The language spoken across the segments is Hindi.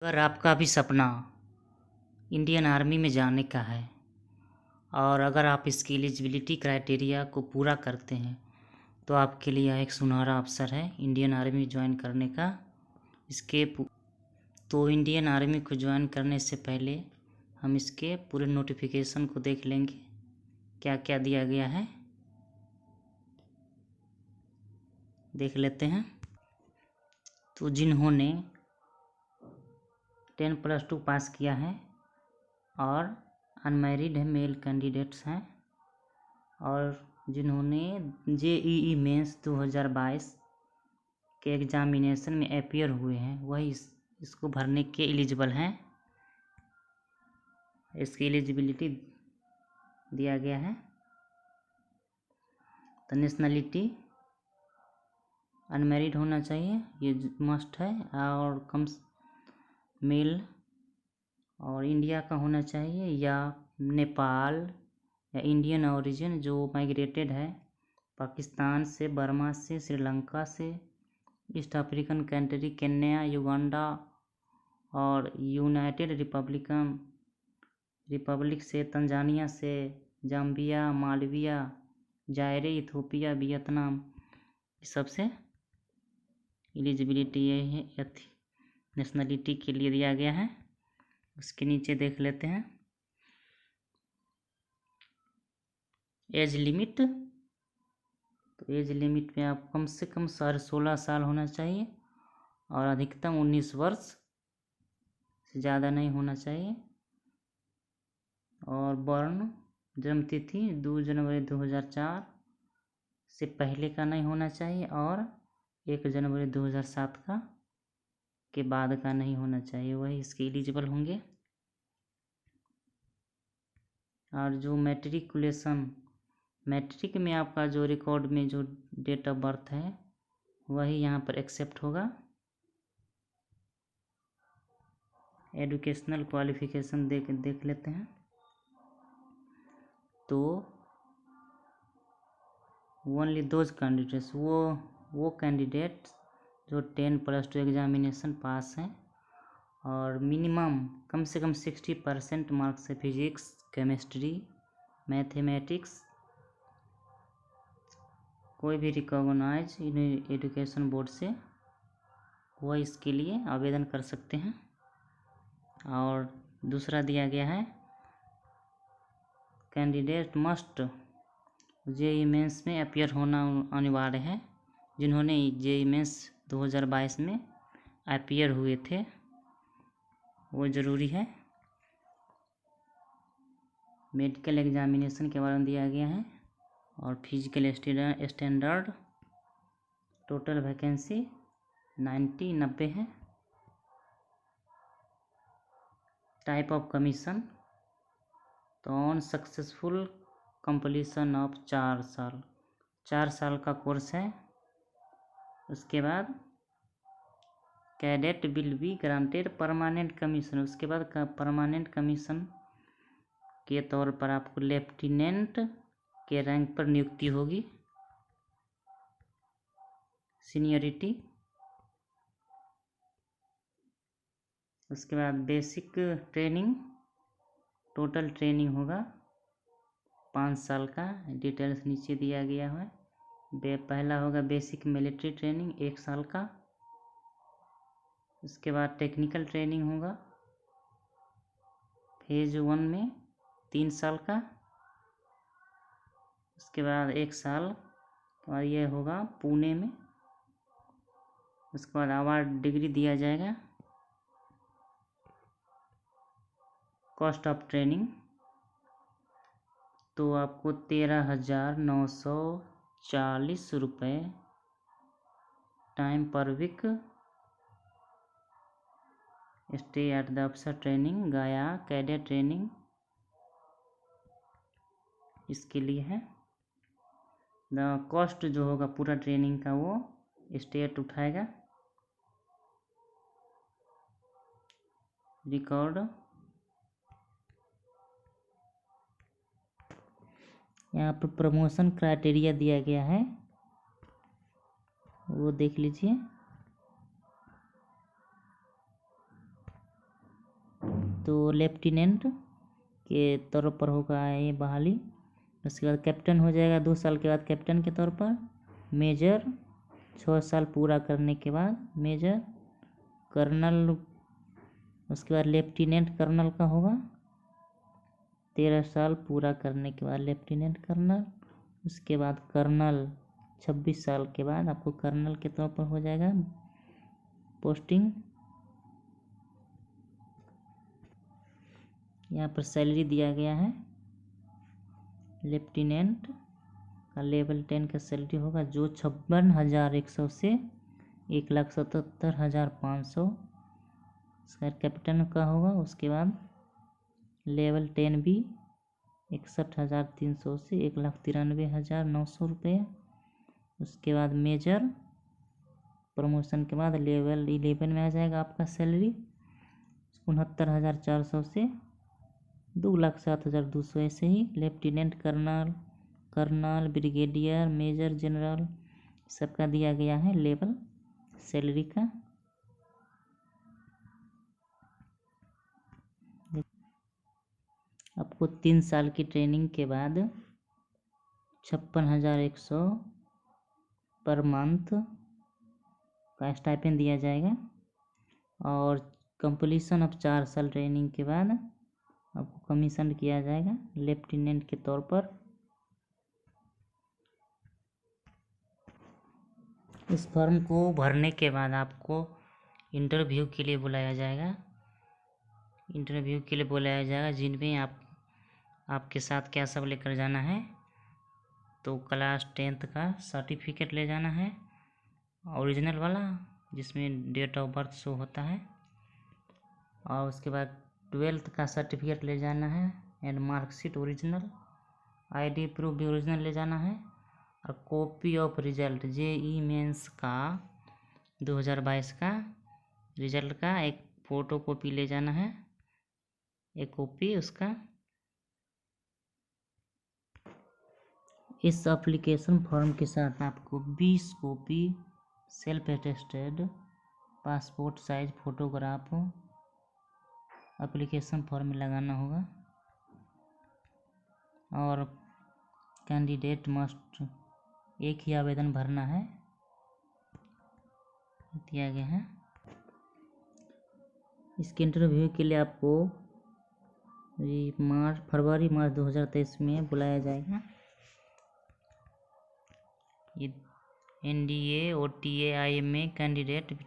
अगर आपका भी सपना इंडियन आर्मी में जाने का है और अगर आप इसकी एलिजिबिलिटी क्राइटेरिया को पूरा करते हैं तो आपके लिए यह एक सुनहरा अवसर है इंडियन आर्मी ज्वाइन करने का। तो इंडियन आर्मी को ज्वाइन करने से पहले हम इसके पूरे नोटिफिकेशन को देख लेंगे, क्या क्या दिया गया है देख लेते हैं। तो जिन्होंने 10+2 पास किया है और अनमैरिड है मेल कैंडिडेट्स हैं और जिन्होंने JEE मेंस 2022 के एग्जामिनेशन में अपीयर हुए हैं वही इसको भरने के एलिजिबल हैं। इसकी एलिजिबिलिटी दिया गया है। तो नेशनलिटी अनमैरिड होना चाहिए, ये मस्ट है, और कम मेल और इंडिया का होना चाहिए या नेपाल या इंडियन ओरिजिन जो माइग्रेटेड है पाकिस्तान से, बर्मा से, श्रीलंका से, east African country Kenya, Uganda और यूनाइटेड रिपब्लिक से, तंजानिया से, Zambia, Malawi, Zaire, Ethiopia, Vietnam, सबसे एलिजिबिलिटी ये है नेशनलिटी के लिए दिया गया है। उसके नीचे देख लेते हैं एज लिमिट। तो एज लिमिट में आप कम से कम 16 साल होना चाहिए और अधिकतम 19 वर्ष से ज़्यादा नहीं होना चाहिए। और बर्न जन्म तिथि 2 जनवरी 2004 से पहले का नहीं होना चाहिए और 1 जनवरी 2007 का के बाद का नहीं होना चाहिए, वही इसके एलिजिबल होंगे। और जो मैट्रिक में आपका जो रिकॉर्ड में जो डेट ऑफ बर्थ है वही यहाँ पर एक्सेप्ट होगा। एजुकेशनल क्वालिफिकेशन देख लेते हैं। तो ओनली दोज कैंडिडेट्स वो कैंडिडेट जो 10+2 एग्जामिनेशन पास हैं और मिनिमम कम से कम 60% मार्क्स है फिजिक्स, केमिस्ट्री, मैथमेटिक्स, कोई भी रिकॉग्नाइज एजुकेशन बोर्ड से, वह इसके लिए आवेदन कर सकते हैं। और दूसरा दिया गया है कैंडिडेट मस्ट JEE मेंस में अपीयर होना अनिवार्य है। जिन्होंने JEE मेंस 2022 में अपीयर हुए थे वो ज़रूरी है। मेडिकल एग्जामिनेशन के बारे में दिया गया है और फिजिकल स्टैंडर्ड। टोटल वैकेंसी 90 है। टाइप ऑफ कमीशन तो ऑन सक्सेसफुल कंप्लीशन ऑफ 4 साल का कोर्स है। उसके बाद cadet will be granted permanent commission. उसके बाद परमानेंट कमीशन के तौर पर आपको लेफ्टिनेंट के रैंक पर नियुक्ति होगी। सीनियरिटी, उसके बाद बेसिक ट्रेनिंग, टोटल ट्रेनिंग होगा 5 साल का। डिटेल्स नीचे दिया गया है। पहला होगा बेसिक मिलिट्री ट्रेनिंग 1 साल का। उसके बाद टेक्निकल ट्रेनिंग होगा फेज 1 में 3 साल का। उसके बाद 1 साल और ये होगा पुणे में। उसके बाद अवार्ड डिग्री दिया जाएगा। कॉस्ट ऑफ ट्रेनिंग तो आपको 13,940 रुपये टाइम पर वीक। स्टे एट द अफसर ट्रेनिंग गया कैडेट ट्रेनिंग इसके लिए है। द कॉस्ट जो होगा पूरा ट्रेनिंग का वो स्टेट उठाएगा। रिकॉर्ड यहाँ पर प्रमोशन क्राइटेरिया दिया गया है वो देख लीजिए। तो लेफ्टिनेंट के तौर पर होगा ये बहाली। उसके बाद कैप्टन हो जाएगा 2 साल के बाद कैप्टन के तौर पर। मेजर 6 साल पूरा करने के बाद मेजर। कर्नल उसके बाद लेफ्टिनेंट कर्नल का होगा 13 साल पूरा करने के बाद लेफ्टिनेंट कर्नल। उसके बाद कर्नल 26 साल के बाद आपको कर्नल के तौर पर हो जाएगा पोस्टिंग। यहाँ पर सैलरी दिया गया है। लेफ्टिनेंट का लेवल 10 का सैलरी होगा जो 56,100 से 1,77,500। इसका कैप्टन का होगा। उसके बाद लेवल 10 भी 61,300 से 1,93,900 रुपये। उसके बाद मेजर प्रमोशन के बाद लेवल 11 में आ जाएगा आपका सैलरी 69,400 से 2,07,200। ऐसे ही lieutenant colonel, colonel, brigadier, major, general सबका दिया गया है लेवल सैलरी का। आपको 3 साल की ट्रेनिंग के बाद 56,100 पर मंथ का स्टाइपेंड दिया जाएगा। और कंप्लीशन ऑफ 4 साल ट्रेनिंग के बाद आपको कमीशन किया जाएगा लेफ्टिनेंट के तौर पर। इस फॉर्म को भरने के बाद आपको इंटरव्यू के लिए बुलाया जाएगा। इंटरव्यू के लिए बुलाया जाएगा जिनमें आपके साथ क्या सब लेकर जाना है। तो क्लास 10th का सर्टिफिकेट ले जाना है ओरिजिनल वाला जिसमें डेट ऑफ बर्थ शो होता है। और उसके बाद 12th का सर्टिफिकेट ले जाना है and marksheet original. ID proof भी ओरिजिनल ले जाना है। और copy of result JEE Mains का 2022 का रिजल्ट का एक फ़ोटो कॉपी ले जाना है, एक कॉपी उसका। इस एप्लीकेशन फॉर्म के साथ आपको 20 copy self attested passport size photograph application form में लगाना होगा। और कैंडिडेट मस्ट एक ही आवेदन भरना है दिया गया है। इसके इंटरव्यू के लिए आपको फरवरी मार्च 2023 में बुलाया जाएगा। ये NDA OTA IMA कैंडिडेट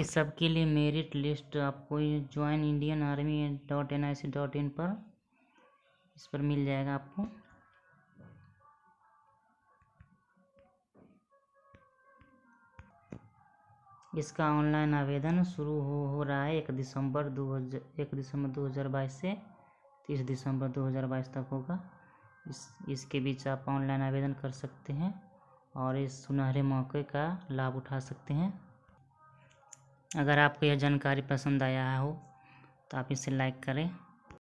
इस सब के लिए मेरिट लिस्ट आपको ज्वाइन इंडियन आर्मी .nic.in पर इस पर मिल जाएगा आपको। इसका ऑनलाइन आवेदन शुरू हो रहा है 1 दिसंबर 2022 से 30 दिसंबर 2022 तक होगा। इसके बीच आप ऑनलाइन आवेदन कर सकते हैं और इस सुनहरे मौके का लाभ उठा सकते हैं। अगर आपको यह जानकारी पसंद आया हो तो आप इसे लाइक करें।